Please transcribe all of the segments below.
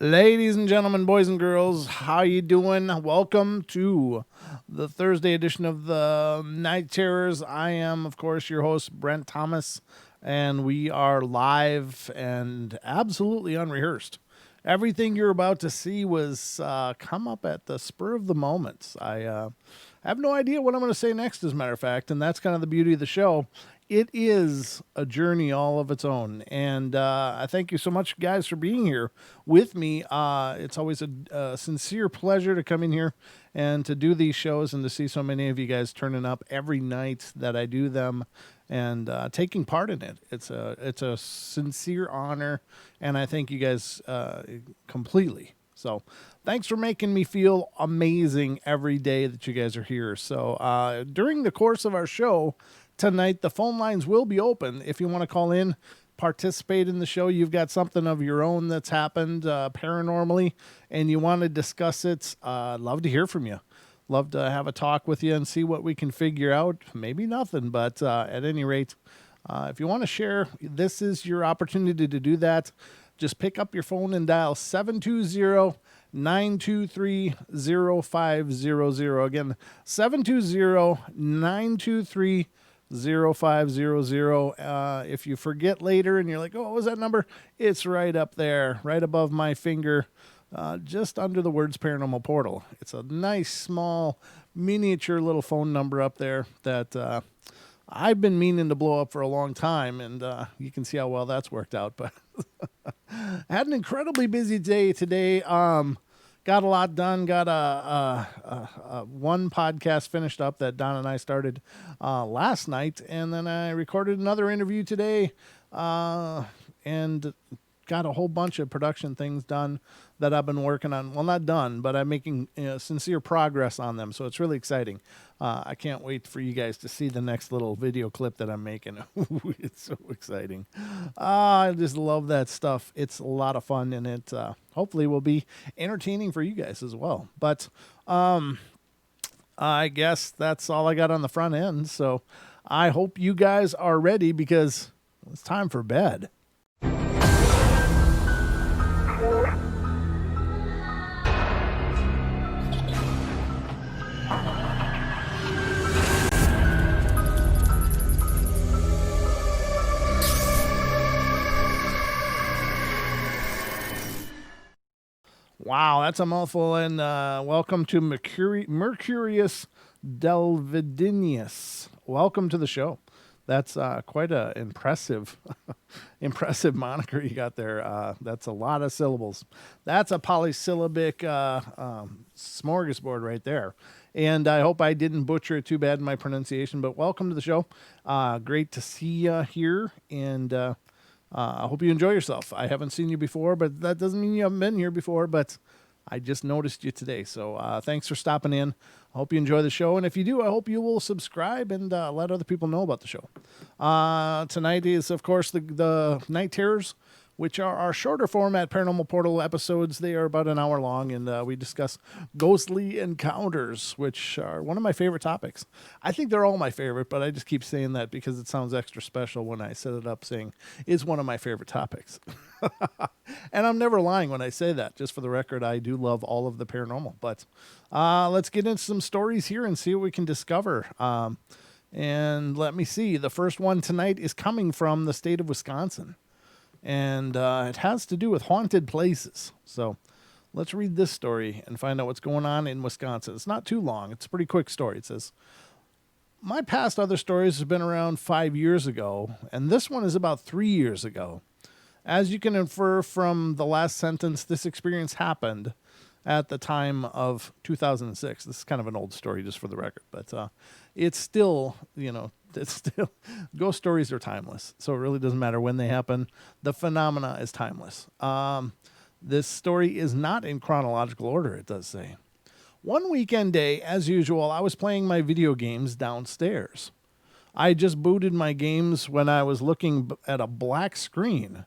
Ladies and gentlemen, boys and girls, how you doing? Welcome to the Thursday edition of the Night Terrors. I am, of course, your host, Brent Thomas, and we are live and absolutely unrehearsed. Everything you're about to see was come up at the spur of the moment. I have no idea what I'm going to say next, as a matter of fact, and that's kind of the beauty of the show. It is a journey all of its own, and I thank you so much, guys, for being here with me. It's always a sincere pleasure to come in here and to do these shows and to see so many of you guys turning up every night that I do them and taking part in it. It's a sincere honor, and I thank you guys completely. So thanks for making me feel amazing every day that you guys are here. So during the course of our show tonight, the phone lines will be open. If you want to call in, participate in the show, you've got something of your own that's happened paranormally, and you want to discuss it, I'd love to hear from you. Love to have a talk with you and see what we can figure out. Maybe nothing, but at any rate, if you want to share, this is your opportunity to do that. Just pick up your phone and dial 720-923-0500. Again, 720-923-0500. If you forget later and you're like, oh, what was that number? It's right up there, right above my finger, just under the words Paranormal Portal. It's a nice, small, miniature little phone number up there that I've been meaning to blow up for a long time, and you can see how well that's worked out. But I had an incredibly busy day today. Got a lot done. Got one podcast finished up that Don and I started last night, and then I recorded another interview today, and got a whole bunch of production things done that I've been working on. Well, not done, but I'm making sincere progress on them, so it's really exciting. I can't wait for you guys to see the next little video clip that I'm making. It's so exciting. I just love that stuff. It's a lot of fun, and it hopefully will be entertaining for you guys as well. But I guess that's all I got on the front end, so I hope you guys are ready because it's time for bed. Wow, that's a mouthful, and welcome to Mercurius Delvidinius. Welcome to the show. That's quite a impressive moniker you got there. That's a lot of syllables. That's a polysyllabic smorgasbord right there. And I hope I didn't butcher it too bad in my pronunciation, but welcome to the show. Great to see you here, and I hope you enjoy yourself. I haven't seen you before, but that doesn't mean you haven't been here before, but I just noticed you today. So thanks for stopping in. I hope you enjoy the show. And if you do, I hope you will subscribe and let other people know about the show. Tonight is, of course, the Night Terrors, which are our shorter format Paranormal Portal episodes. They are about an hour long, and we discuss ghostly encounters, which are one of my favorite topics. I think they're all my favorite, but I just keep saying that because it sounds extra special when I set it up saying it's one of my favorite topics. And I'm never lying when I say that. Just for the record, I do love all of the paranormal. But let's get into some stories here and see what we can discover. And let me see. The first one tonight is coming from the state of Wisconsin. And it has to do with haunted places. So let's read this story and find out what's going on in Wisconsin. It's not too long. It's a pretty quick story. It says, my past other stories have been around 5 years ago, and this one is about 3 years ago. As you can infer from the last sentence, this experience happened at the time of 2006. This is kind of an old story, just for the record, but it's still, ghost stories are timeless. So it really doesn't matter when they happen. The phenomena is timeless. This story is not in chronological order, it does say. One weekend day, as usual, I was playing my video games downstairs. I just booted my games when I was looking at a black screen,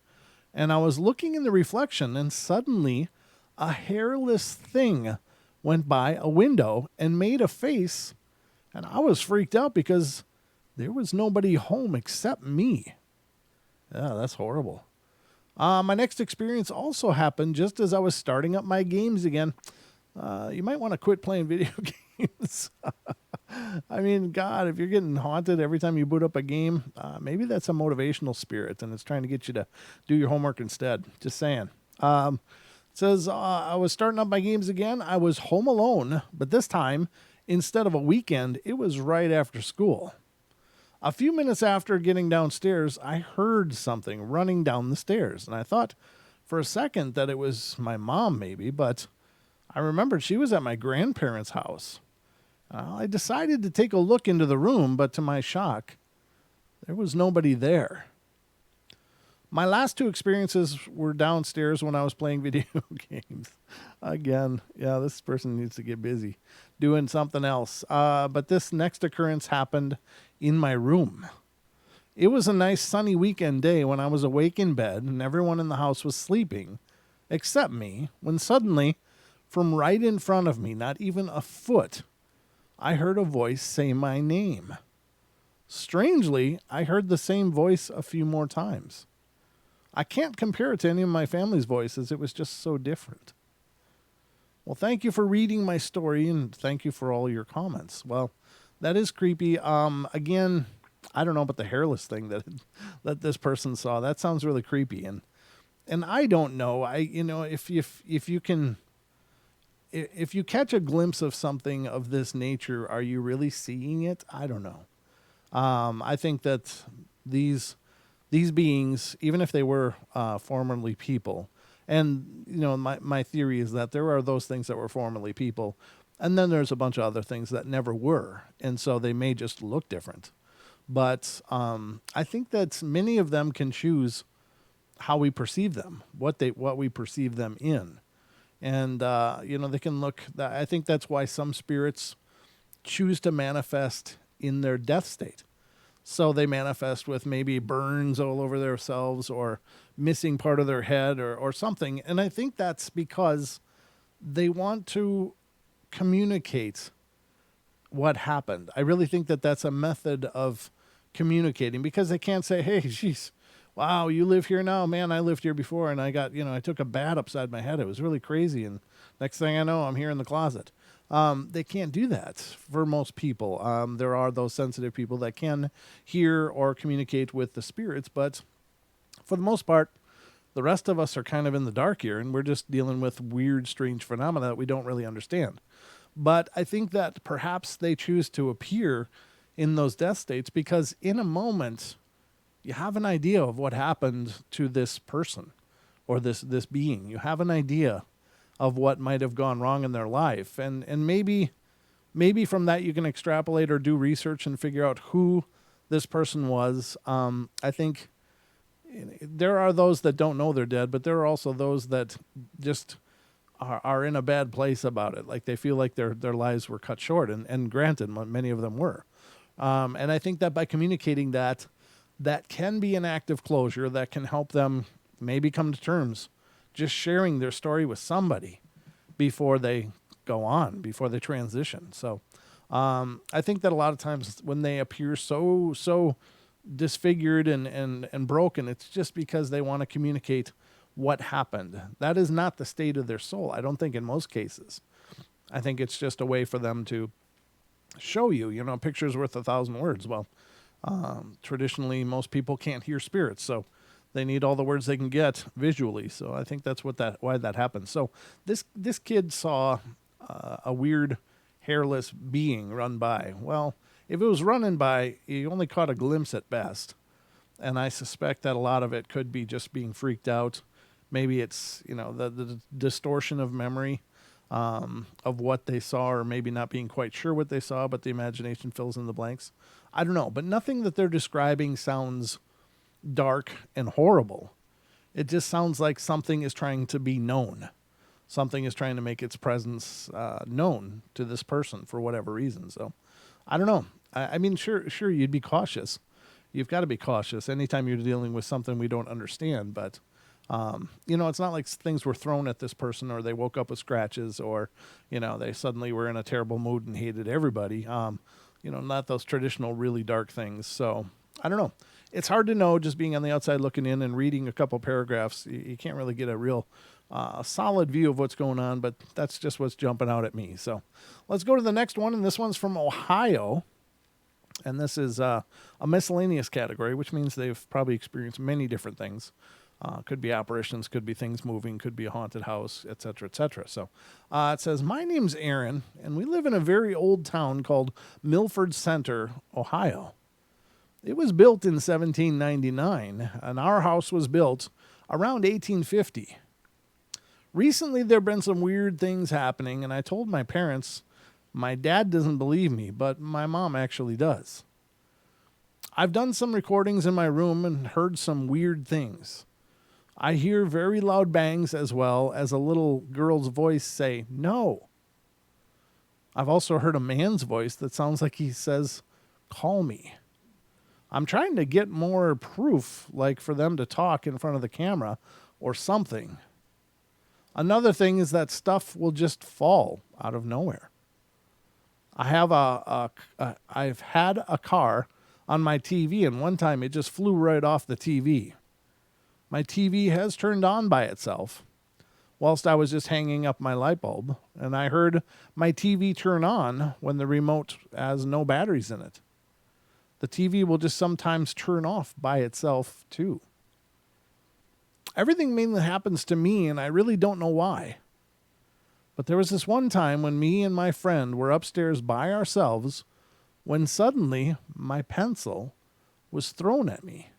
and I was looking in the reflection, and suddenly a hairless thing went by a window and made a face, and I was freaked out because there was nobody home except me. Yeah, that's horrible. My next experience also happened just as I was starting up my games again. You might want to quit playing video games. I mean, God, if you're getting haunted every time you boot up a game, maybe that's a motivational spirit and it's trying to get you to do your homework instead. Just saying. It says, I was starting up my games again. I was home alone, but this time, instead of a weekend, it was right after school. A few minutes after getting downstairs, I heard something running down the stairs, and I thought for a second that it was my mom, maybe, but I remembered she was at my grandparents' house. I decided to take a look into the room, but to my shock, there was nobody there. My last two experiences were downstairs when I was playing video games. Again, yeah, this person needs to get busy doing something else. But this next occurrence happened in my room. It was a nice sunny weekend day when I was awake in bed and everyone in the house was sleeping, except me, when suddenly, from right in front of me, not even a foot, I heard a voice say my name. Strangely, I heard the same voice a few more times. I can't compare it to any of my family's voices. It was just so different. Well, thank you for reading my story, and thank you for all your comments. Well, that is creepy. Again, I don't know about the hairless thing that this person saw. That sounds really creepy, and I don't know. If you can, if you catch a glimpse of something of this nature, are you really seeing it? I don't know. I think that these beings, even if they were formerly people, and my theory is that there are those things that were formerly people, and then there's a bunch of other things that never were, and so they may just look different. But I think that many of them can choose how we perceive them, what we perceive them in, and they can look. I think that's why some spirits choose to manifest in their death state. So they manifest with maybe burns all over themselves or missing part of their head or something. And I think that's because they want to communicate what happened. I really think that that's a method of communicating, because they can't say, hey, geez, wow, you live here now? Man, I lived here before and I got, I took a bat upside my head. It was really crazy. And next thing I know, I'm here in the closet. They can't do that for most people. There are those sensitive people that can hear or communicate with the spirits, but for the most part, the rest of us are kind of in the dark here, and we're just dealing with weird, strange phenomena that we don't really understand. But I think that perhaps they choose to appear in those death states because in a moment, you have an idea of what happened to this person or this being. You have an idea of what might have gone wrong in their life. And maybe from that you can extrapolate or do research and figure out who this person was. I think there are those that don't know they're dead, but there are also those that just are in a bad place about it. Like they feel like their lives were cut short. And granted, many of them were. And I think that by communicating that can be an act of closure that can help them maybe come to terms, just sharing their story with somebody before they go on, before they transition. So I think that a lot of times when they appear so disfigured and broken, it's just because they want to communicate what happened. That is not the state of their soul, I don't think, in most cases. I think it's just a way for them to show you, a picture's worth 1,000 words. Well, traditionally, most people can't hear spirits, so they need all the words they can get visually. So I think that's why that happens. So this kid saw a weird hairless being run by. Well, if it was running by, he only caught a glimpse at best. And I suspect that a lot of it could be just being freaked out. Maybe it's, the distortion of memory of what they saw, or maybe not being quite sure what they saw, but the imagination fills in the blanks. I don't know. But nothing that they're describing sounds dark and horrible. It just sounds like something is trying to be known. Something is trying to make its presence known to this person for whatever reason. So I don't know. I mean, sure, you'd be cautious. You've got to be cautious anytime you're dealing with something we don't understand. But, it's not like things were thrown at this person or they woke up with scratches or, they suddenly were in a terrible mood and hated everybody. Not those traditional really dark things. So I don't know. It's hard to know just being on the outside looking in and reading a couple paragraphs. You can't really get a real solid view of what's going on, but that's just what's jumping out at me. So let's go to the next one, and this one's from Ohio. And this is a miscellaneous category, which means they've probably experienced many different things. Could be apparitions, could be things moving, could be a haunted house, etc., etc. So it says, my name's Aaron, and we live in a very old town called Milford Center, Ohio. It was built in 1799, and our house was built around 1850. Recently, there have been some weird things happening, and I told my parents. My dad doesn't believe me, but my mom actually does. I've done some recordings in my room and heard some weird things. I hear very loud bangs as well as a little girl's voice say, no. I've also heard a man's voice that sounds like he says, call me. I'm trying to get more proof, like for them to talk in front of the camera or something. Another thing is that stuff will just fall out of nowhere. I've had a car on my TV, and one time it just flew right off the TV. My TV has turned on by itself whilst I was just hanging up my light bulb, and I heard my TV turn on when the remote has no batteries in it. The TV will just sometimes turn off by itself, too. Everything mainly happens to me, and I really don't know why. But there was this one time when me and my friend were upstairs by ourselves when suddenly my pencil was thrown at me.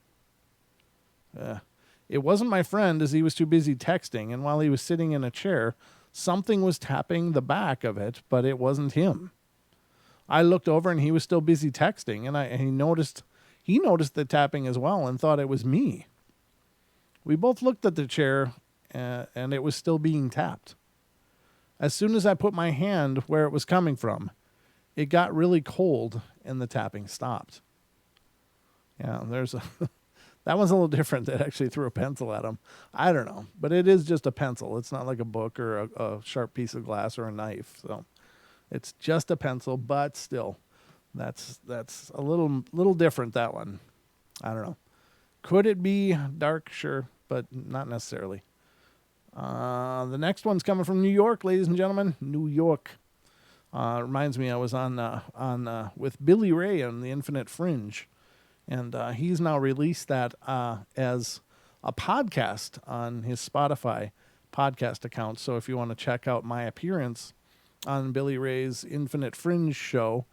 It wasn't my friend, as he was too busy texting, and while he was sitting in a chair, something was tapping the back of it, but it wasn't him. I looked over and he was still busy texting, and he noticed the tapping as well and thought it was me. We both looked at the chair, and it was still being tapped. As soon as I put my hand where it was coming from, it got really cold and the tapping stopped. Yeah, that one's a little different. That actually threw a pencil at him. I don't know, but it is just a pencil. It's not like a book or a sharp piece of glass or a knife. So it's just a pencil, but still, that's a little different, that one. I don't know. Could it be dark? Sure, but not necessarily. The next one's coming from New York, ladies and gentlemen. New York. Reminds me, I was on with Billy Ray on the Infinite Fringe, and he's now released that as a podcast on his Spotify podcast account. So if you want to check out my appearance on Billy Ray's Infinite Fringe show,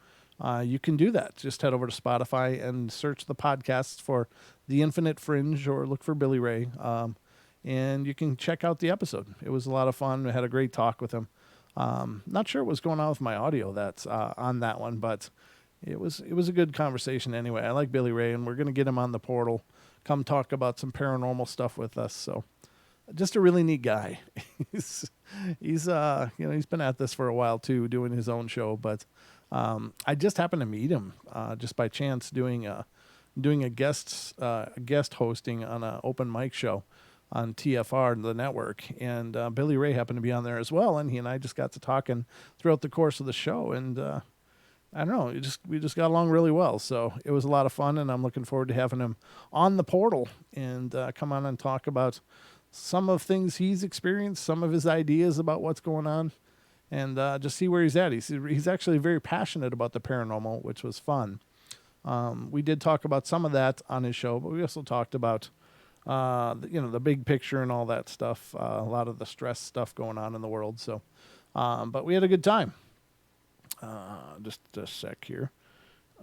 you can do that. Just head over to Spotify and search the podcasts for the Infinite Fringe, or look for Billy Ray. And you can check out the episode. It was a lot of fun. We had a great talk with him. Not sure what was going on with my audio that's on that one, but it was a good conversation anyway. I like Billy Ray, and we're going to get him on the portal, come talk about some paranormal stuff with us. So just a really neat guy. he's been at this for a while too, doing his own show, but I just happened to meet him just by chance doing a guest hosting on an open mic show on TFR, the network, and Billy Ray happened to be on there as well, and he and I just got to talking throughout the course of the show, and I don't know, we just got along really well, so it was a lot of fun, and I'm looking forward to having him on the portal and come on and talk about some of things he's experienced, some of his ideas about what's going on, and just see where he's at. He's actually very passionate about the paranormal, which was fun. We did talk about some of that on his show, but we also talked about the big picture and all that stuff, a lot of the stress stuff going on in the world. So, but we had a good time. Just a sec here.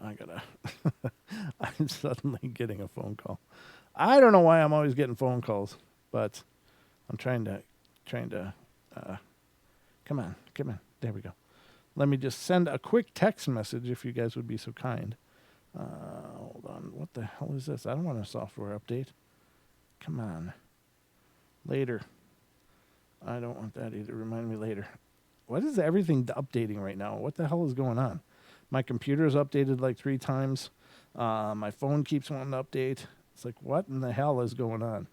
I'm suddenly getting a phone call. I don't know why I'm always getting phone calls, but I'm trying to, come on. There we go. Let me just send a quick text message if you guys would be so kind. Hold on. What the hell is this? I don't want a software update. Come on. Later. I don't want that either. Remind me later. What is everything updating right now? What the hell is going on? My computer's updated like 3 times. My phone keeps wanting to update. It's like, what in the hell is going on?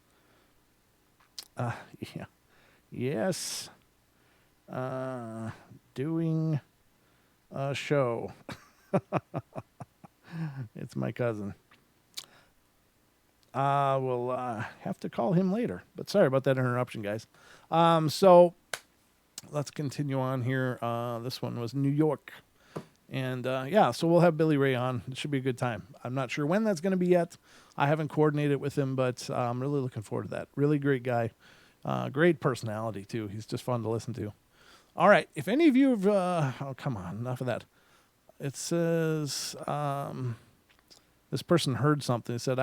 Yeah. Yes. Doing a show. It's my cousin. We'll have to call him later. But sorry about that interruption, guys. So let's continue on here. This one was New York. And yeah, so we'll have Billy Ray on. It should be a good time. I'm not sure when that's going to be yet. I haven't coordinated with him, but I'm really looking forward to that. Really great guy. Great personality, too. He's just fun to listen to. All right. If any of you have... oh, come on. Enough of that. It says... this person heard something. It said,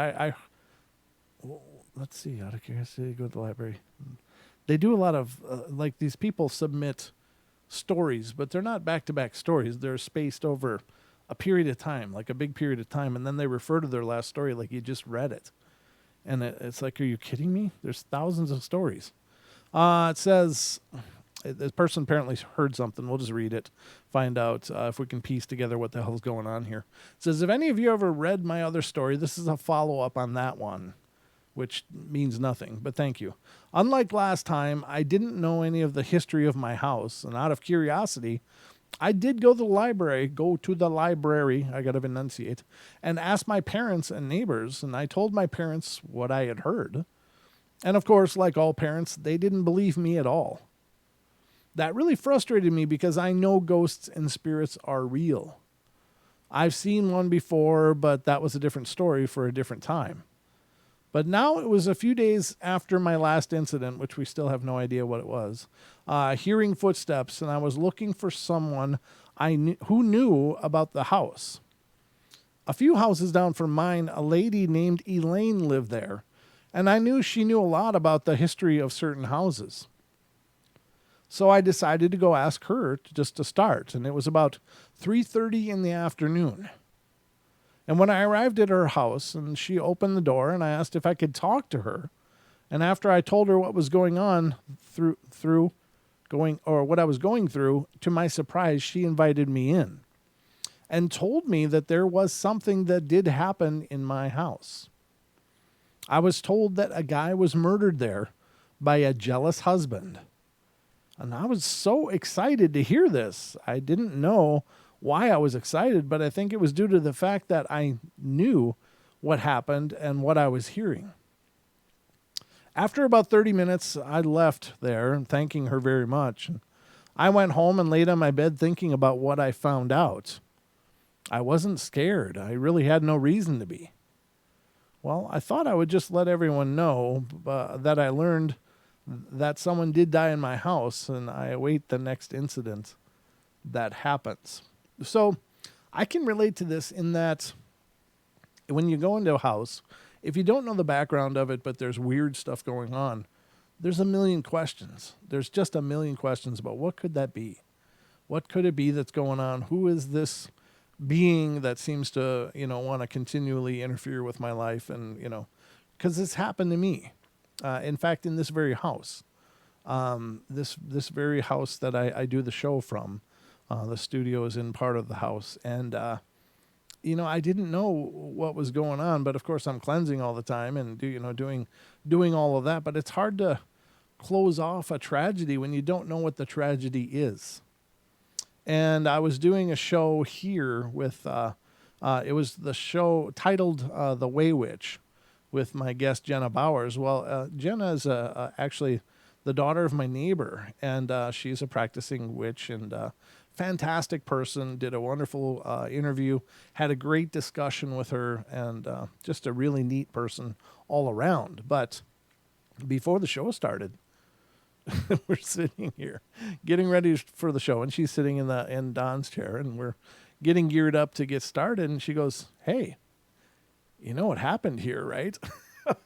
well, let's see. Out of curiosity, go to the library. They do a lot of... like, these people submit stories, but they're not back-to-back stories. They're spaced over a period of time, like a big period of time, and then they refer to their last story like you just read it. And it's like, are you kidding me? There's thousands of stories. It says, this person apparently heard something. We'll just read it, find out if we can piece together what the hell's going on here. It says, if any of you ever read my other story, this is a follow-up on that one, which means nothing, but thank you. Unlike last time, I didn't know any of the history of my house, and out of curiosity, I did go to the library, I gotta enunciate, and ask my parents and neighbors, and I told my parents what I had heard. And of course, like all parents, they didn't believe me at all. That really frustrated me because I know ghosts and spirits are real. I've seen one before, but that was a different story for a different time. But now it was a few days after my last incident, which we still have no idea what it was, hearing footsteps, and I was looking for someone who knew about the house. A few houses down from mine, a lady named Elaine lived there, and I knew she knew a lot about the history of certain houses. So I decided to go ask her just to start, and it was about 3:30 in the afternoon. And when I arrived at her house, and she opened the door, and I asked if I could talk to her, and after I told her what was going on what I was going through, to my surprise, she invited me in and told me that there was something that did happen in my house. I was told that a guy was murdered there by a jealous husband. And I was so excited to hear this. I didn't know why I was excited, but I think it was due to the fact that I knew what happened and what I was hearing. After about 30 minutes, I left there, thanking her very much. I went home and laid on my bed thinking about what I found out. I wasn't scared. I really had no reason to be. Well, I thought I would just let everyone know that I learned that someone did die in my house, and I await the next incident that happens. So I can relate to this in that when you go into a house, if you don't know the background of it, but there's weird stuff going on, there's a million questions. There's just a million questions about what could that be? What could it be that's going on? Who is this being that seems to, want to continually interfere with my life? And, because this happened to me. In fact, in this very house, this very house that I do the show from, the studio is in part of the house. And, I didn't know what was going on, but of course I'm cleansing all the time and doing all of that. But it's hard to close off a tragedy when you don't know what the tragedy is. And I was doing a show here with, it was the show titled The Way Witch, with my guest Jenna Bowers. Well, Jenna is actually the daughter of my neighbor, and she's a practicing witch and fantastic person. Did a wonderful interview, had a great discussion with her, and just a really neat person all around. But before the show started, we're sitting here getting ready for the show, and she's sitting in Don's chair, and we're getting geared up to get started, and she goes, "Hey, you know what happened here, right?" And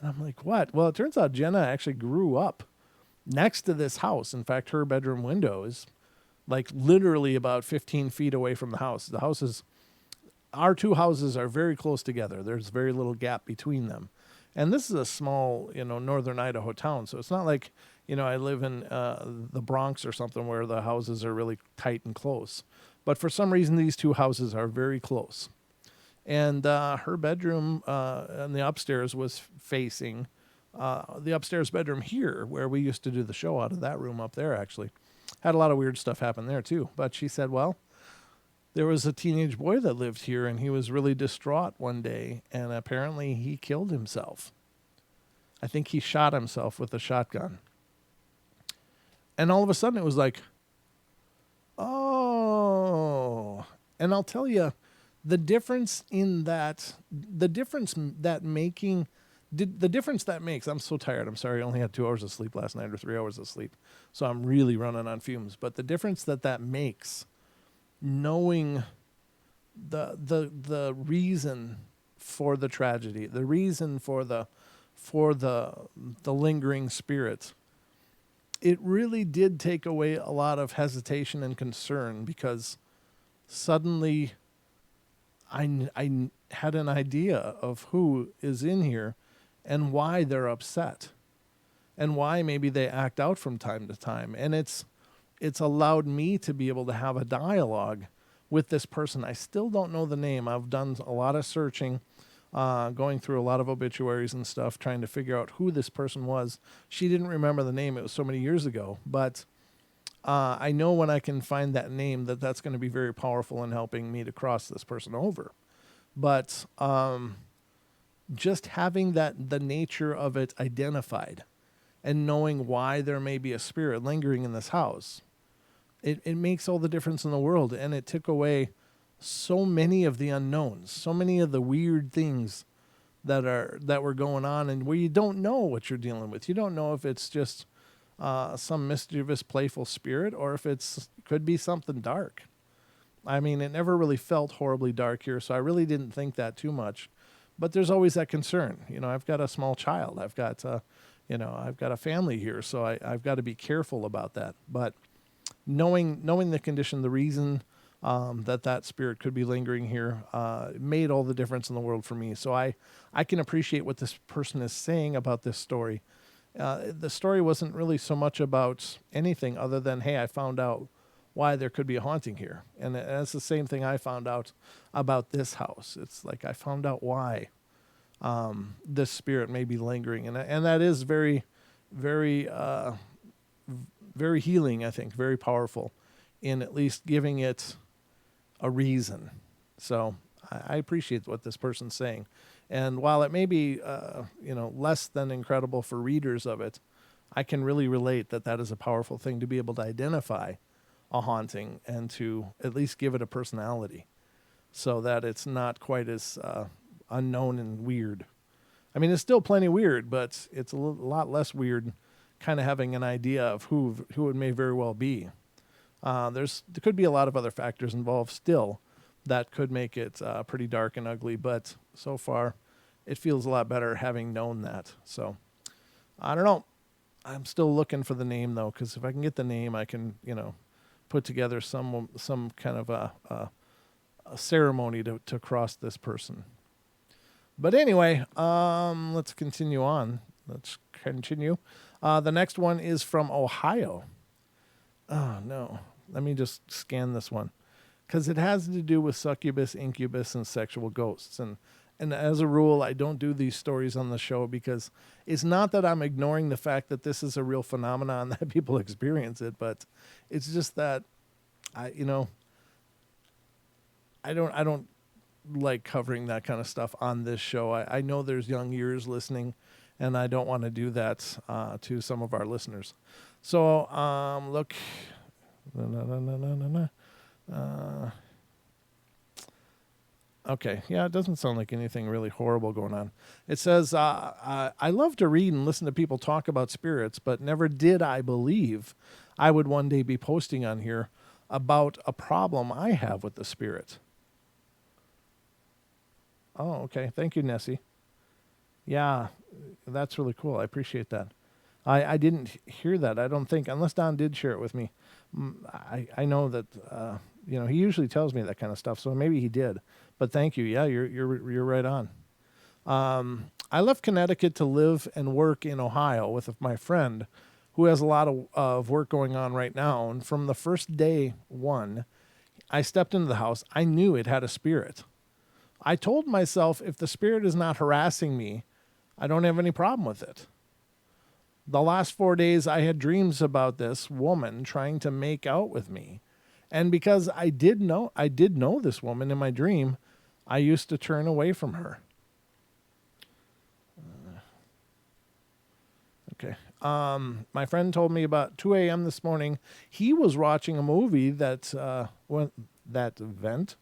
I'm like, "What?" Well, it turns out Jenna actually grew up next to this house. In fact, her bedroom window is like literally about 15 feet away from the house. Our two houses are very close together. There's very little gap between them. And this is a small, northern Idaho town. So it's not like, I live in the Bronx or something where the houses are really tight and close. But for some reason, these two houses are very close. And her bedroom and the upstairs was facing the upstairs bedroom here, where we used to do the show out of that room up there, actually. Had a lot of weird stuff happen there, too. But she said, well, there was a teenage boy that lived here, and he was really distraught one day, and apparently he killed himself. I think he shot himself with a shotgun. And all of a sudden it was like, oh. And I'll tell you, the difference that makes, I'm so tired. I'm sorry. I only had 2 hours of sleep last night, or 3 hours of sleep. So I'm really running on fumes. But the difference that makes, knowing the reason for the tragedy, the reason for the lingering spirit, it really did take away a lot of hesitation and concern, because suddenly I had an idea of who is in here and why they're upset and why maybe they act out from time to time. And it's allowed me to be able to have a dialogue with this person. I still don't know the name. I've done a lot of searching, going through a lot of obituaries and stuff, trying to figure out who this person was. She didn't remember the name. It was so many years ago. But I know when I can find that name, that's going to be very powerful in helping me to cross this person over. But just having the nature of it identified and knowing why there may be a spirit lingering in this house, it makes all the difference in the world. And it took away so many of the unknowns, so many of the weird things that were going on, and where you don't know what you're dealing with. You don't know if it's just some mischievous, playful spirit, or if could be something dark. I mean, it never really felt horribly dark here, so I really didn't think that too much. But there's always that concern. I've got a small child. I've got I've got a family here, so I've got to be careful about that. But knowing the condition, the reason that spirit could be lingering here, made all the difference in the world for me. So I can appreciate what this person is saying about this story. The story wasn't really so much about anything other than, hey, I found out why there could be a haunting here. And that's the same thing I found out about this house. It's like I found out why this spirit may be lingering. And that is very, very, very healing, I think, very powerful in at least giving it a reason. So I appreciate what this person's saying. And while it may be, less than incredible for readers of it, I can really relate that is a powerful thing to be able to identify a haunting and to at least give it a personality, so that it's not quite as unknown and weird. I mean, it's still plenty weird, but it's a lot less weird kind of having an idea of who it may very well be. There could be a lot of other factors involved still that could make it pretty dark and ugly, but so far it feels a lot better having known that. So I don't know. I'm still looking for the name, though, because if I can get the name, I can, put together some kind of a ceremony to cross this person. But anyway, let's continue on. The next one is from Ohio. Oh, no. Let me just scan this one, because it has to do with succubus, incubus, and sexual ghosts. And as a rule, I don't do these stories on the show, because it's not that I'm ignoring the fact that this is a real phenomenon that people experience it, but it's just that I don't like covering that kind of stuff on this show. I know there's young ears listening, and I don't want to do that to some of our listeners. So look. Okay, yeah, it doesn't sound like anything really horrible going on. It says, I love to read and listen to people talk about spirits, but never did I believe I would one day be posting on here about a problem I have with the spirit. Oh, okay. Thank you, Nessie. Yeah, that's really cool. I appreciate that. I didn't hear that, I don't think, unless Don did share it with me. I know that, he usually tells me that kind of stuff, so maybe he did. But thank you. Yeah, you're right on. I left Connecticut to live and work in Ohio with my friend, who has a lot of work going on right now. And from the first day I stepped into the house, I knew it had a spirit. I told myself, if the spirit is not harassing me, I don't have any problem with it. The last 4 days, I had dreams about this woman trying to make out with me. And because I did know this woman in my dream, I used to turn away from her. Okay. My friend told me about 2 a.m. this morning. He was watching a movie when that vent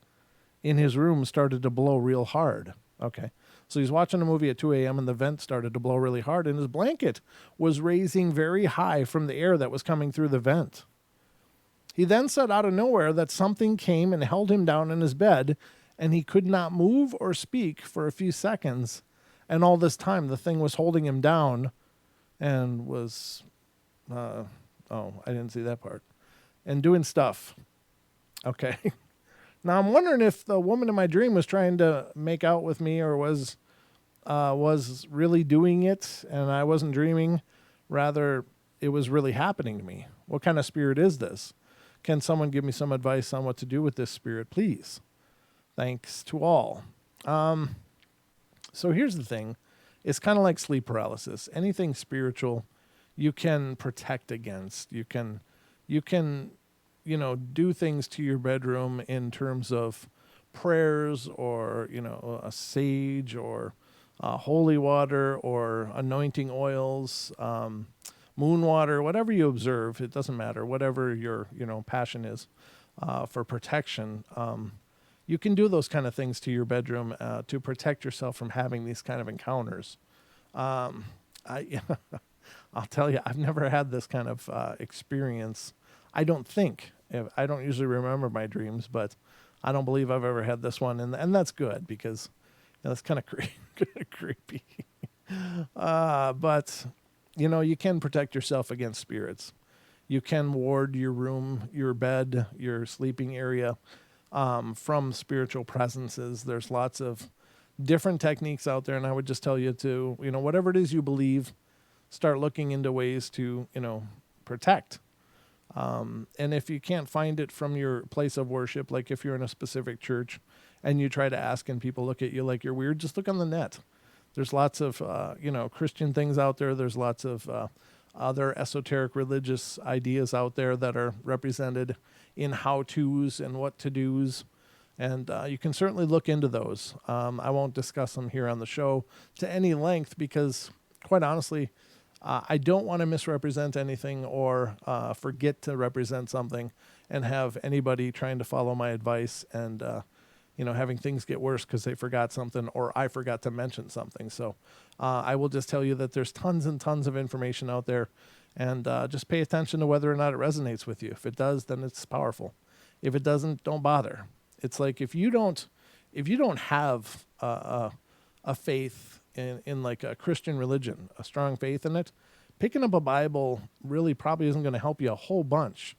in his room started to blow real hard. Okay. So he's watching a movie at 2 a.m. and the vent started to blow really hard and his blanket was raising very high from the air that was coming through the vent. He then said out of nowhere that something came and held him down in his bed and he could not move or speak for a few seconds. And all this time, the thing was holding him down and was, I didn't see that part, and doing stuff. Okay. Now I'm wondering if the woman in my dream was trying to make out with me or was really doing it and I wasn't dreaming. Rather, it was really happening to me. What kind of spirit is this? Can someone give me some advice on what to do with this spirit, please? Thanks to all. So here's the thing. It's kind of like sleep paralysis. Anything spiritual, you can protect against. You can, do things to your bedroom in terms of prayers or, a sage or holy water or anointing oils, moon water, whatever you observe. It doesn't matter. Whatever your, passion is for protection. You can do those kind of things to your bedroom to protect yourself from having these kind of encounters. I'll tell you, I've never had this kind of experience. I don't think. I don't usually remember my dreams, but I don't believe I've ever had this one, and that's good because that's kind of creepy. But you can protect yourself against spirits. You can ward your room, your bed, your sleeping area from spiritual presences. There's lots of different techniques out there, and I would just tell you to, whatever it is you believe, start looking into ways to, protect. And if you can't find it from your place of worship, like if you're in a specific church and you try to ask and people look at you like you're weird, just look on the net. There's lots of, Christian things out there. There's lots of other esoteric religious ideas out there that are represented in how-tos and what-to-dos. And you can certainly look into those. I won't discuss them here on the show to any length because, quite honestly, I don't want to misrepresent anything or forget to represent something and have anybody trying to follow my advice and, having things get worse because they forgot something or I forgot to mention something. So I will just tell you that there's tons and tons of information out there, and just pay attention to whether or not it resonates with you. If it does, then it's powerful. If it doesn't, don't bother. It's like if you don't have a faith in like a Christian religion, a strong faith in it, picking up a Bible really probably isn't going to help you a whole bunch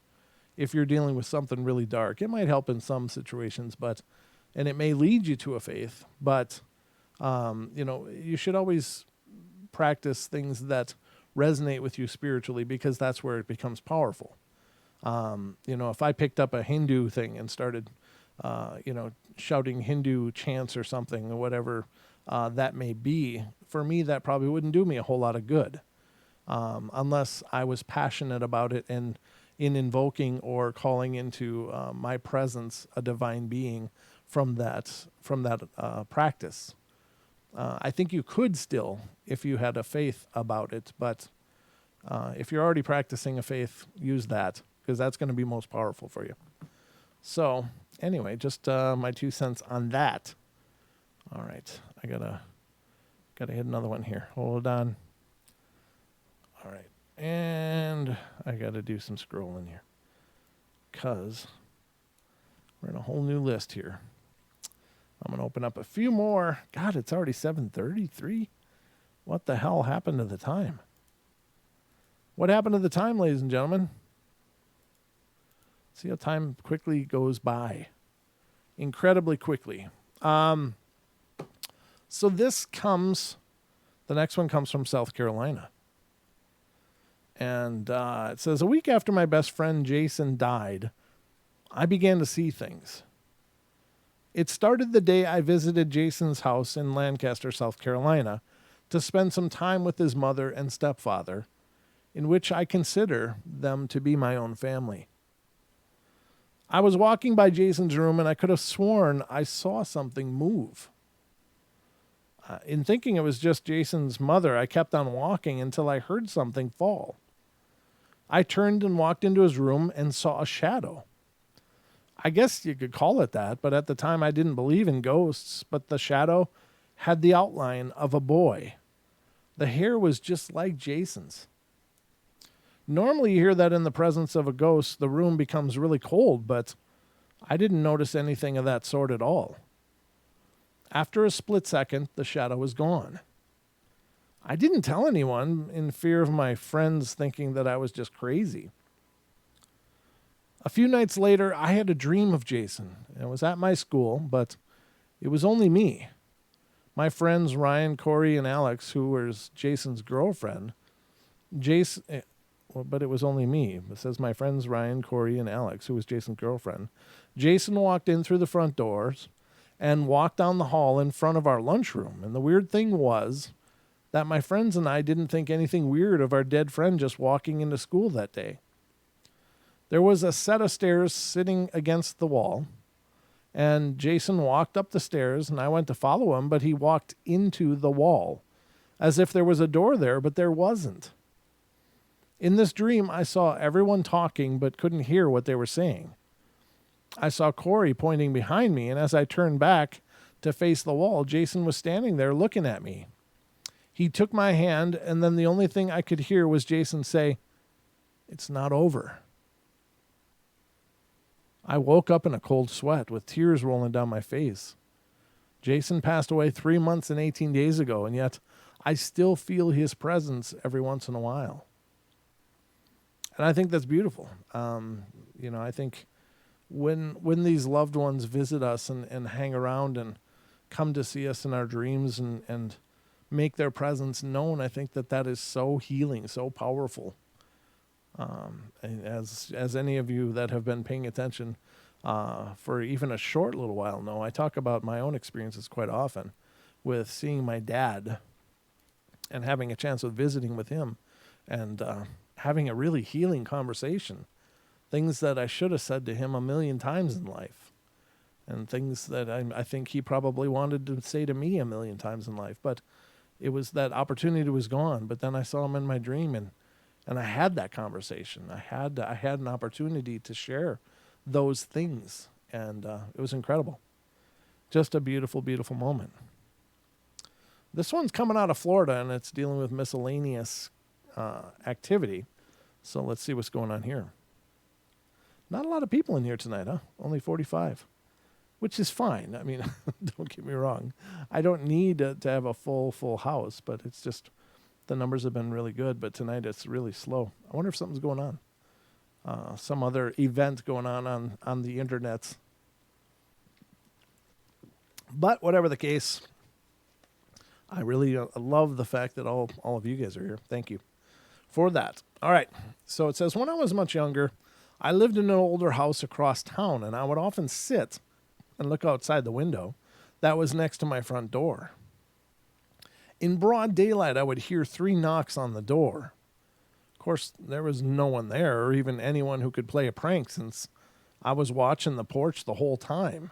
if you're dealing with something really dark. It might help in some situations, and it may lead you to a faith, but you should always practice things that resonate with you spiritually because that's where it becomes powerful. If I picked up a Hindu thing and started shouting Hindu chants or something or whatever that may be, for me, that probably wouldn't do me a whole lot of good unless I was passionate about it and in invoking or calling into my presence a divine being from that practice. I think you could still if you had a faith about it, but if you're already practicing a faith, use that because that's going to be most powerful for you. So anyway, just my 2 cents on that. All right, I gotta hit another one here. Hold on. All right, and I gotta do some scrolling here because we're in a whole new list here. I'm gonna open up a few more. God, it's already 7:33. What the hell happened to the time? What happened to the time, ladies and gentlemen? See how time quickly goes by. Incredibly quickly. So the next one comes from South Carolina. And it says, a week after my best friend Jason died, I began to see things. It started the day I visited Jason's house in Lancaster, South Carolina, to spend some time with his mother and stepfather, in which I consider them to be my own family. I was walking by Jason's room and I could have sworn I saw something move. In thinking it was just Jason's mother, I kept on walking until I heard something fall. I turned and walked into his room and saw a shadow. I guess you could call it that, but at the time I didn't believe in ghosts, but the shadow had the outline of a boy. The hair was just like Jason's. Normally you hear that in the presence of a ghost, the room becomes really cold, but I didn't notice anything of that sort at all. After a split second, the shadow was gone. I didn't tell anyone in fear of my friends thinking that I was just crazy. A few nights later, I had a dream of Jason. It was at my school, but it was only me. My friends Ryan, Corey, and Alex, who was Jason's girlfriend, but it was only me. It says my friends Ryan, Corey, and Alex, who was Jason's girlfriend. Jason walked in through the front doors and walked down the hall in front of our lunchroom. And the weird thing was that my friends and I didn't think anything weird of our dead friend just walking into school that day. There was a set of stairs sitting against the wall, and Jason walked up the stairs, and I went to follow him, but he walked into the wall, as if there was a door there, but there wasn't. In this dream, I saw everyone talking, but couldn't hear what they were saying. I saw Corey pointing behind me, and as I turned back to face the wall, Jason was standing there looking at me. He took my hand, and then the only thing I could hear was Jason say, "It's not over." I woke up in a cold sweat with tears rolling down my face. Jason passed away 3 months and 18 days ago, and yet I still feel his presence every once in a while. And I think that's beautiful. I think when these loved ones visit us and hang around and come to see us in our dreams and make their presence known, I think that is so healing, so powerful. And as any of you that have been paying attention for even a short little while know, I talk about my own experiences quite often with seeing my dad and having a chance of visiting with him and having a really healing conversation. Things that I should have said to him a million times in life, and things that I think he probably wanted to say to me a million times in life. But it was that opportunity was gone. But then I saw him in my dream, and I had that conversation. I had an opportunity to share those things, and it was incredible. Just a beautiful, beautiful moment. This one's coming out of Florida, and it's dealing with miscellaneous activity. So let's see what's going on here. Not a lot of people in here tonight, huh? Only 45, which is fine. I mean, don't get me wrong. I don't need to have a full house, but it's just the numbers have been really good. But tonight it's really slow. I wonder if something's going on. Some other event going on the internet. But whatever the case, I really love the fact that all of you guys are here. Thank you for that. All right. So it says, when I was much younger, I lived in an older house across town, and I would often sit and look outside the window that was next to my front door. In broad daylight, I would hear 3 knocks on the door. Of course, there was no one there, or even anyone who could play a prank, since I was watching the porch the whole time.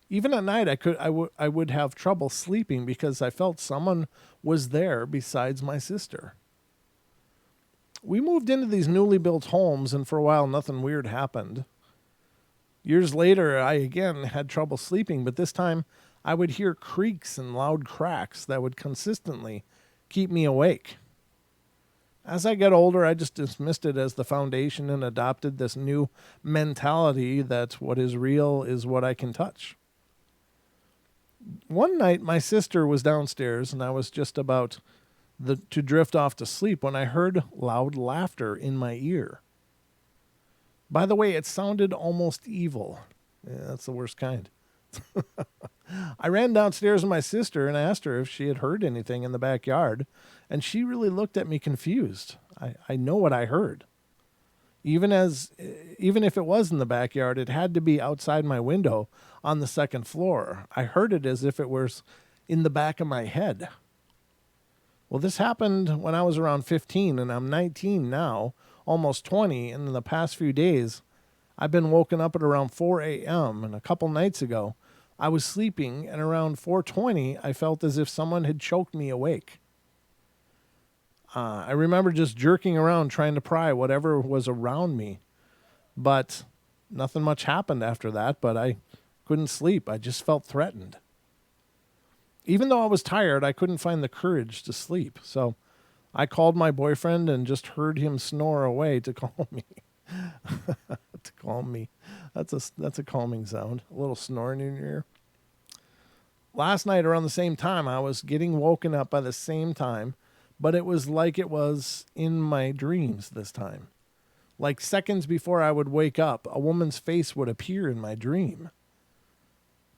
Even at night, I would have trouble sleeping because I felt someone was there besides my sister. We moved into these newly built homes, and for a while, nothing weird happened. Years later, I again had trouble sleeping, but this time I would hear creaks and loud cracks that would consistently keep me awake. As I got older, I just dismissed it as the foundation and adopted this new mentality that what is real is what I can touch. One night, my sister was downstairs, and I was just about to drift off to sleep when I heard loud laughter in my ear. By the way, it sounded almost evil. Yeah, that's the worst kind. I ran downstairs to my sister and asked her if she had heard anything in the backyard, and she really looked at me confused. I know what I heard. Even if it was in the backyard, it had to be outside my window on the second floor. I heard it as if it was in the back of my head. Well, this happened when I was around 15, and I'm 19 now, almost 20, and in the past few days, I've been woken up at around 4 a.m. and a couple nights ago, I was sleeping and around 4:20, I felt as if someone had choked me awake. I remember just jerking around trying to pry whatever was around me, but nothing much happened after that, but I couldn't sleep. I just felt threatened. Even though I was tired, I couldn't find the courage to sleep. So I called my boyfriend and just heard him snore away to calm me. To calm me. That's a calming sound. A little snoring in your ear. Last night around the same time, I was getting woken up by the same time, but it was like it was in my dreams this time. Like seconds before I would wake up, a woman's face would appear in my dream.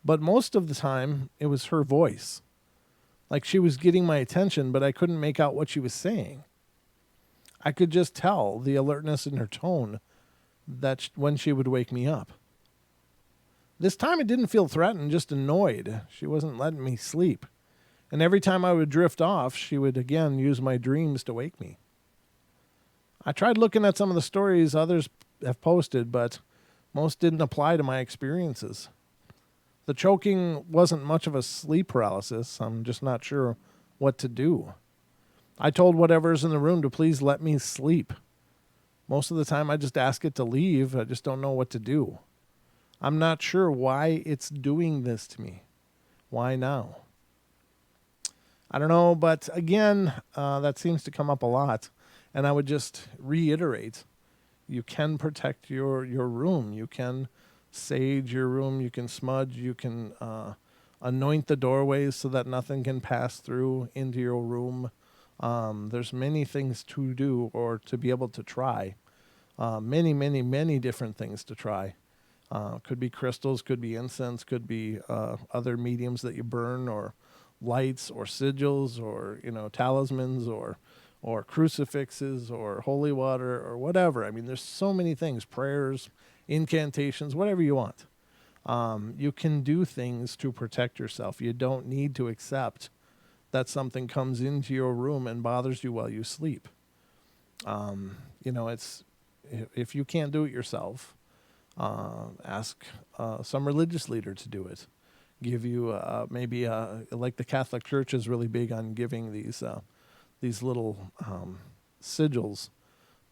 But most of the time, it was her voice. Like she was getting my attention, but I couldn't make out what she was saying. I could just tell the alertness in her tone that when she would wake me up. This time it didn't feel threatened, just annoyed. She wasn't letting me sleep. And every time I would drift off, she would again use my dreams to wake me. I tried looking at some of the stories others have posted, but most didn't apply to my experiences. The choking wasn't much of a sleep paralysis. I'm just not sure what to do. I told whatever's in the room to please let me sleep. Most of the time I just ask it to leave. I just don't know what to do. I'm not sure why it's doing this to me. Why now? I don't know, but again, that seems to come up a lot. And I would just reiterate, you can protect your room. You can sage your room. You can smudge. You can anoint the doorways so that nothing can pass through into your room. There's many things to do or to be able to try. Many, many, many different things to try. Could be crystals, could be incense, could be other mediums that you burn, or lights, or sigils, or talismans, or crucifixes, or holy water, or whatever. I mean, there's so many things. Prayers, incantations, whatever you want. You can do things to protect yourself. You don't need to accept that something comes into your room and bothers you while you sleep. It's if you can't do it yourself, ask some religious leader to do it. Give you maybe like the Catholic Church is really big on giving these little sigils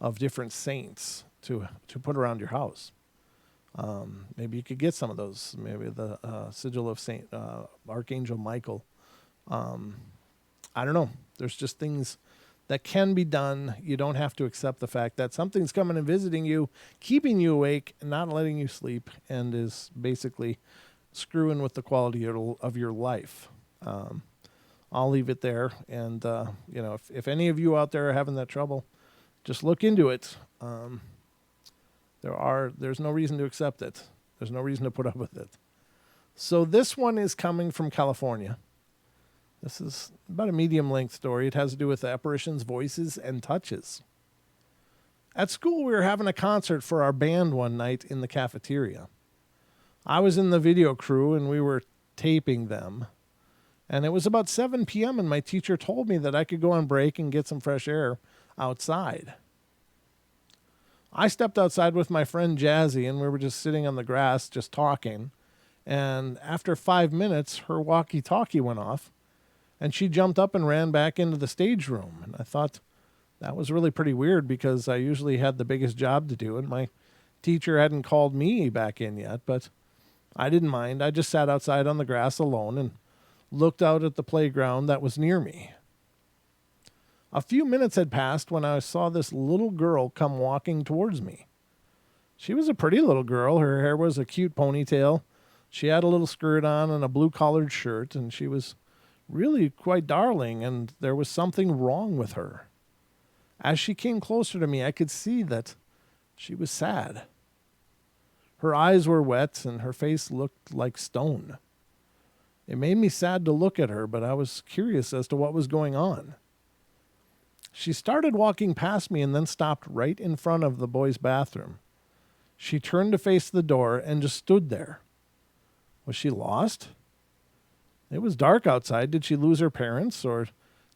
of different saints to put around your house. Maybe you could get some of those. Maybe the sigil of Saint Archangel Michael. I don't know. There's just things that can be done. You don't have to accept the fact that something's coming and visiting you, keeping you awake, and not letting you sleep, and is basically screwing with the quality of your life. I'll leave it there. And, if any of you out there are having that trouble, just look into it. There's no reason to accept it. There's no reason to put up with it. So this one is coming from California. This is about a medium-length story. It has to do with apparitions, voices, and touches. At school, we were having a concert for our band one night in the cafeteria. I was in the video crew, and we were taping them. And it was about 7 p.m., and my teacher told me that I could go on break and get some fresh air outside. I stepped outside with my friend Jazzy, and we were just sitting on the grass, just talking. And after 5 minutes, her walkie-talkie went off, and she jumped up and ran back into the stage room. And I thought that was really pretty weird because I usually had the biggest job to do, and my teacher hadn't called me back in yet, but I didn't mind. I just sat outside on the grass alone and looked out at the playground that was near me. A few minutes had passed when I saw this little girl come walking towards me. She was a pretty little girl. Her hair was a cute ponytail. She had a little skirt on and a blue-collared shirt, and she was really quite darling, and there was something wrong with her. As she came closer to me, I could see that she was sad. Her eyes were wet, and her face looked like stone. It made me sad to look at her, but I was curious as to what was going on. She started walking past me and then stopped right in front of the boys' bathroom. She turned to face the door and just stood there. Was she lost? It was dark outside. Did she lose her parents, or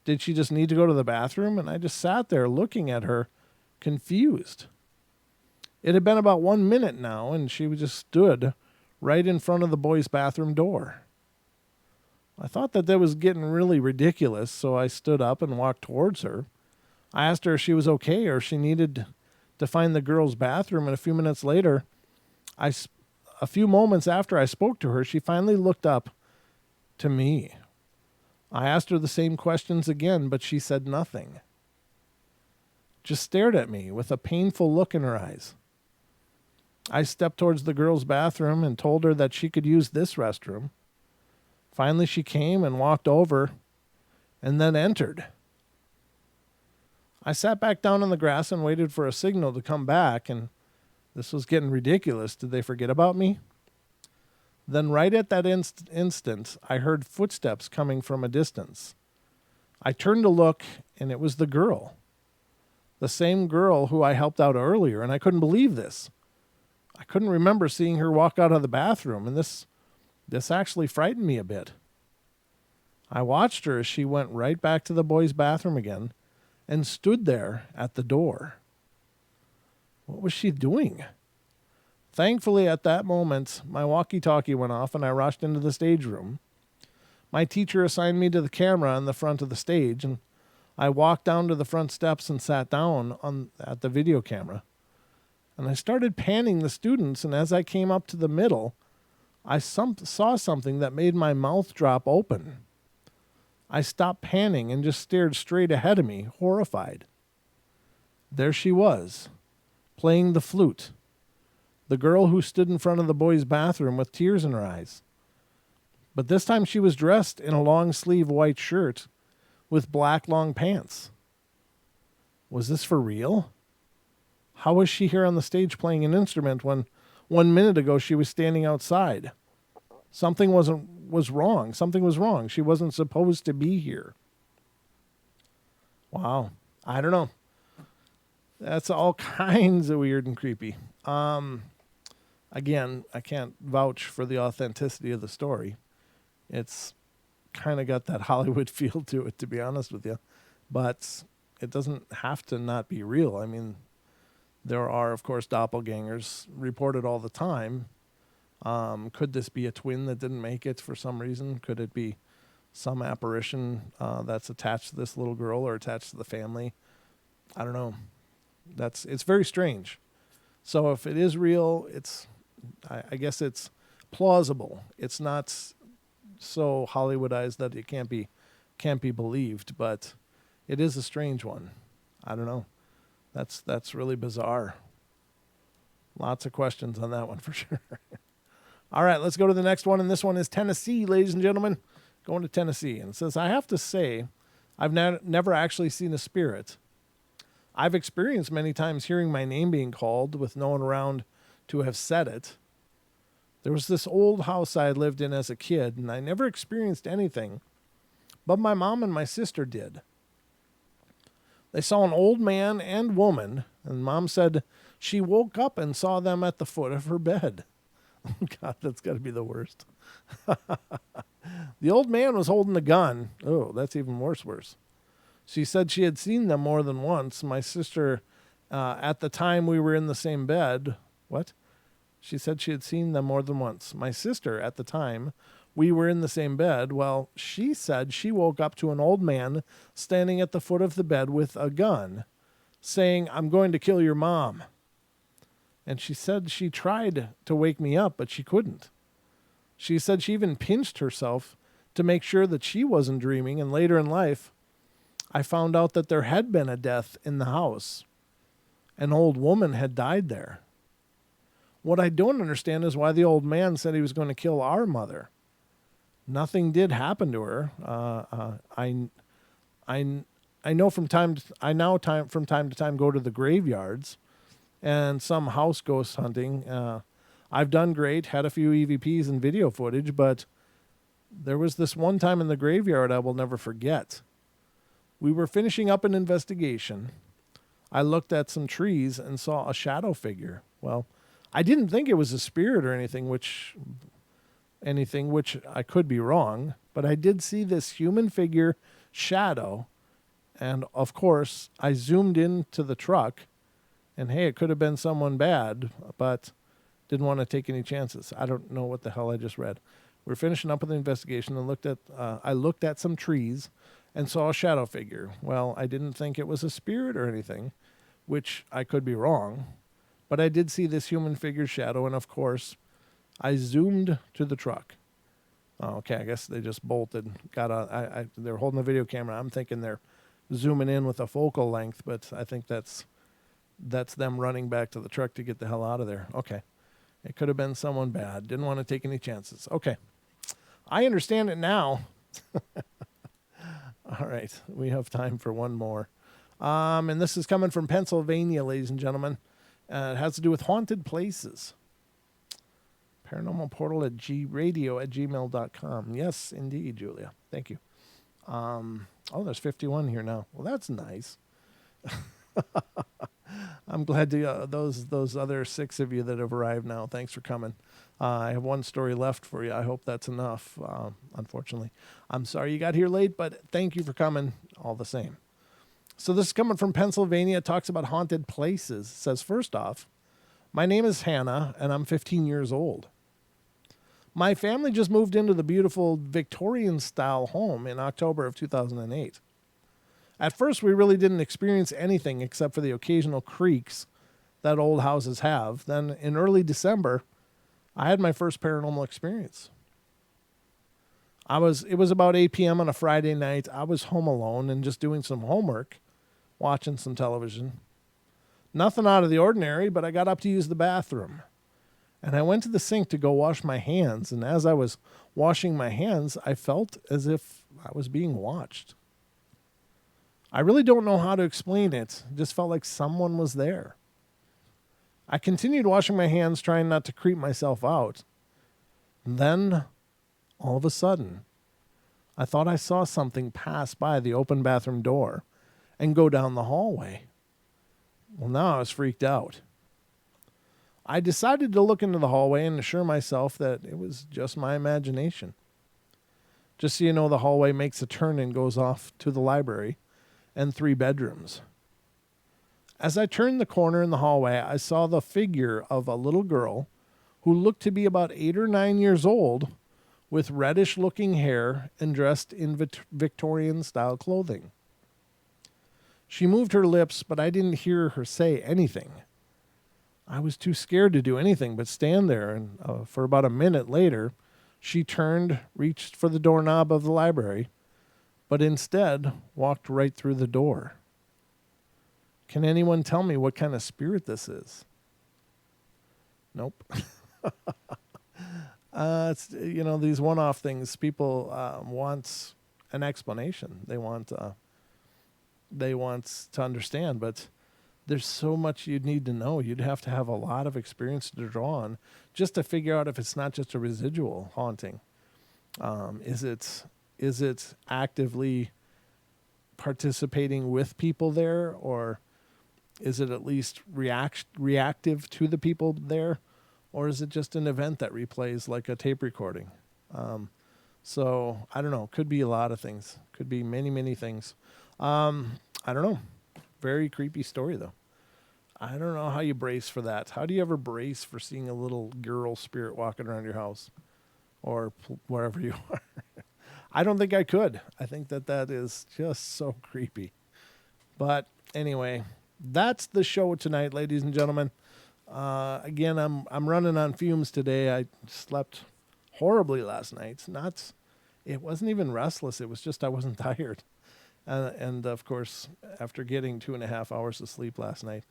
did she just need to go to the bathroom? And I just sat there looking at her, confused. It had been about 1 minute now, and she just stood right in front of the boys' bathroom door. I thought that was getting really ridiculous, so I stood up and walked towards her. I asked her if she was okay or if she needed to find the girls' bathroom, and a few minutes later, a few moments after I spoke to her, she finally looked up to me. I asked her the same questions again, but she said nothing. Just stared at me with a painful look in her eyes. I stepped towards the girls' bathroom and told her that she could use this restroom. Finally, she came and walked over and then entered. I sat back down on the grass and waited for a signal to come back, and this was getting ridiculous. Did they forget about me? Then right at that instant, I heard footsteps coming from a distance. I turned to look, and it was the girl. The same girl who I helped out earlier, and I couldn't believe this. I couldn't remember seeing her walk out of the bathroom, and this actually frightened me a bit. I watched her as she went right back to the boys' bathroom again and stood there at the door. What was she doing? Thankfully, at that moment, my walkie-talkie went off and I rushed into the stage room. My teacher assigned me to the camera on the front of the stage, and I walked down to the front steps and sat down at the video camera. And I started panning the students, and as I came up to the middle, I saw something that made my mouth drop open. I stopped panning and just stared straight ahead of me, horrified. There she was, playing the flute. The girl who stood in front of the boys' bathroom with tears in her eyes. But this time she was dressed in a long-sleeve white shirt with black long pants. Was this for real? How was she here on the stage playing an instrument when 1 minute ago she was standing outside? Something was wrong. Something was wrong. She wasn't supposed to be here. Wow. I don't know. That's all kinds of weird and creepy. Again, I can't vouch for the authenticity of the story. It's kind of got that Hollywood feel to it, to be honest with you. But it doesn't have to not be real. I mean, there are, of course, doppelgangers reported all the time. Could this be a twin that didn't make it for some reason? Could it be some apparition that's attached to this little girl or attached to the family? I don't know. It's very strange. So if it is real, I guess it's plausible. It's not so Hollywoodized that it can't be believed, but it is a strange one. I don't know. That's really bizarre. Lots of questions on that one for sure. All right, let's go to the next one, and this one is Tennessee, ladies and gentlemen. Going to Tennessee, and it says, I have to say, I've never actually seen a spirit. I've experienced many times hearing my name being called with no one around to have said it. There was this old house I had lived in as a kid, and I never experienced anything, but my mom and my sister did. They saw an old man and woman, and Mom said she woke up and saw them at the foot of her bed. Oh, God, that's got to be the worst. The old man was holding a gun. Oh, that's even worse. She said she had seen them more than once. My sister, at the time we were in the same bed. What? She said she had seen them more than once. My sister, at the time we were in the same bed, well, she said she woke up to an old man standing at the foot of the bed with a gun, saying, I'm going to kill your mom. And she said she tried to wake me up, but she couldn't. She said she even pinched herself to make sure that she wasn't dreaming, and later in life, I found out that there had been a death in the house. An old woman had died there. What I don't understand is why the old man said he was going to kill our mother. Nothing did happen to her. I know from time to time go to the graveyards and some house ghost hunting. I've done great, had a few EVPs and video footage, but there was this one time in the graveyard I will never forget. We were finishing up an investigation. I looked at some trees and saw a shadow figure. Well, I didn't think it was a spirit or anything, which I could be wrong, but I did see this human figure shadow. And of course, I zoomed into the truck And hey, it could have been someone bad, but didn't want to take any chances. I don't know what the hell I just read. We're finishing up with the investigation and I looked at some trees and saw a shadow figure. Well, I didn't think it was a spirit or anything, which I could be wrong, but I did see this human figure shadow, and of course, I zoomed to the truck. Oh, okay, I guess they just bolted. They're holding the video camera. I'm thinking they're zooming in with a focal length, but I think that's them running back to the truck to get the hell out of there. Okay. It could have been someone bad. Didn't want to take any chances. Okay. I understand it now. All right. We have time for one more. And this is coming from Pennsylvania, ladies and gentlemen. It has to do with haunted places. Paranormal Portal at radio@gmail.com. Yes, indeed, Julia. Thank you. There's 51 here now. Well, that's nice. I'm glad to those other 6 of you that have arrived now. Thanks for coming. I have one story left for you. I hope that's enough. Unfortunately, I'm sorry you got here late, but thank you for coming all the same. So this is coming from Pennsylvania. It talks about haunted places. It says, first off, my name is Hannah, and I'm 15 years old. My family just moved into the beautiful Victorian-style home in October of 2008. At first, we really didn't experience anything except for the occasional creaks that old houses have. Then in early December, I had my first paranormal experience. It was about 8 p.m. on a Friday night. I was home alone and just doing some homework, watching some television. Nothing out of the ordinary, but I got up to use the bathroom. And I went to the sink to go wash my hands. And as I was washing my hands, I felt as if I was being watched. I really don't know how to explain it. It just felt like someone was there. I continued washing my hands, trying not to creep myself out. And then, all of a sudden, I thought I saw something pass by the open bathroom door and go down the hallway. Well, now I was freaked out. I decided to look into the hallway and assure myself that it was just my imagination. Just so you know, the hallway makes a turn and goes off to the library and 3 bedrooms. As I turned the corner in the hallway, I saw the figure of a little girl who looked to be about 8 or 9 years old with reddish-looking hair and dressed in Victorian-style clothing. She moved her lips, but I didn't hear her say anything. I was too scared to do anything but stand there, and for about a minute later, she turned, reached for the doorknob of the library, but instead walked right through the door. Can anyone tell me what kind of spirit this is? Nope. It's, these one-off things, people want an explanation. They want to understand, but there's so much you'd need to know. You'd have to have a lot of experience to draw on just to figure out if it's not just a residual haunting. Is it actively participating with people there, or is it at least reactive to the people there, or is it just an event that replays like a tape recording? So I don't know. Could be a lot of things. Could be many, many things. I don't know. Very creepy story, though. I don't know how you brace for that. How do you ever brace for seeing a little girl spirit walking around your house or wherever you are? I don't think I could. I think that is just so creepy. But anyway, that's the show tonight, ladies and gentlemen. Again, I'm running on fumes today. I slept horribly last night. It wasn't even restless. It was just I wasn't tired. And of course, after getting 2.5 hours of sleep last night,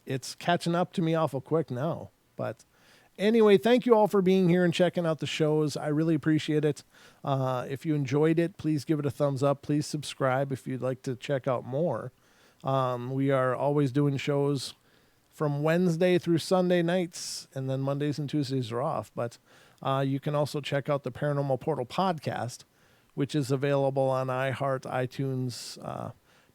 it's catching up to me awful quick now. But anyway, thank you all for being here and checking out the shows. I really appreciate it. If you enjoyed it, please give it a thumbs up. Please subscribe if you'd like to check out more. We are always doing shows from Wednesday through Sunday nights, and then Mondays and Tuesdays are off. But you can also check out the Paranormal Portal podcast, which is available on iHeart, iTunes,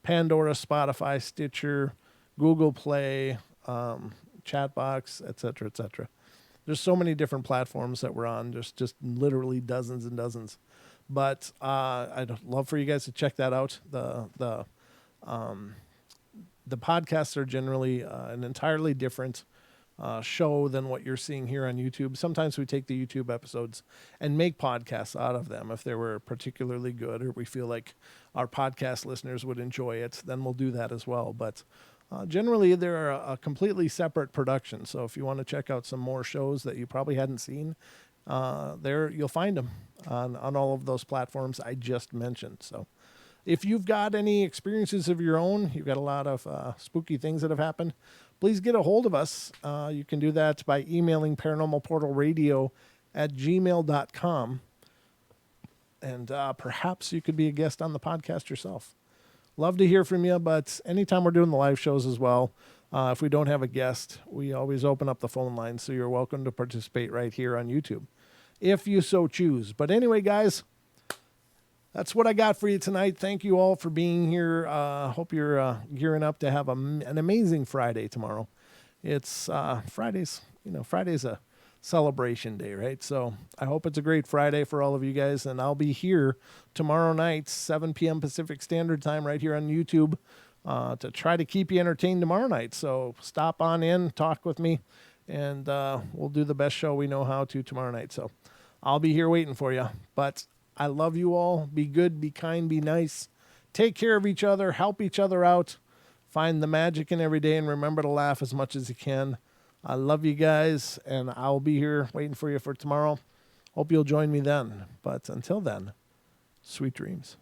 Pandora, Spotify, Stitcher, Google Play, Chatbox, etc., etc. There's so many different platforms that we're on, just literally dozens and dozens. But I'd love for you guys to check that out. the podcasts are generally an entirely different show than what you're seeing here on YouTube. Sometimes we take the YouTube episodes and make podcasts out of them if they were particularly good or we feel like our podcast listeners would enjoy it, then we'll do that as well. But generally, they're a completely separate production. So if you want to check out some more shows that you probably hadn't seen, there you'll find them on all of those platforms I just mentioned. So if you've got any experiences of your own, you've got a lot of spooky things that have happened, please get a hold of us. You can do that by emailing paranormalportalradio@gmail.com. And perhaps you could be a guest on the podcast yourself. Love to hear from you, but anytime we're doing the live shows as well, if we don't have a guest, we always open up the phone line, so you're welcome to participate right here on YouTube, if you so choose. But anyway, guys, that's what I got for you tonight. Thank you all for being here. Hope you're gearing up to have an amazing Friday tomorrow. It's Friday's a celebration day, right? So I hope it's a great Friday for all of you guys, and I'll be here tomorrow night, 7 p.m. Pacific Standard Time, right here on YouTube, to try to keep you entertained tomorrow night. So stop on in, talk with me, and we'll do the best show we know how to tomorrow night. So I'll be here waiting for you. But I love you all. Be good, be kind, be nice. Take care of each other, help each other out. Find the magic in every day, and remember to laugh as much as you can. I love you guys, and I'll be here waiting for you for tomorrow. Hope you'll join me then. But until then, sweet dreams.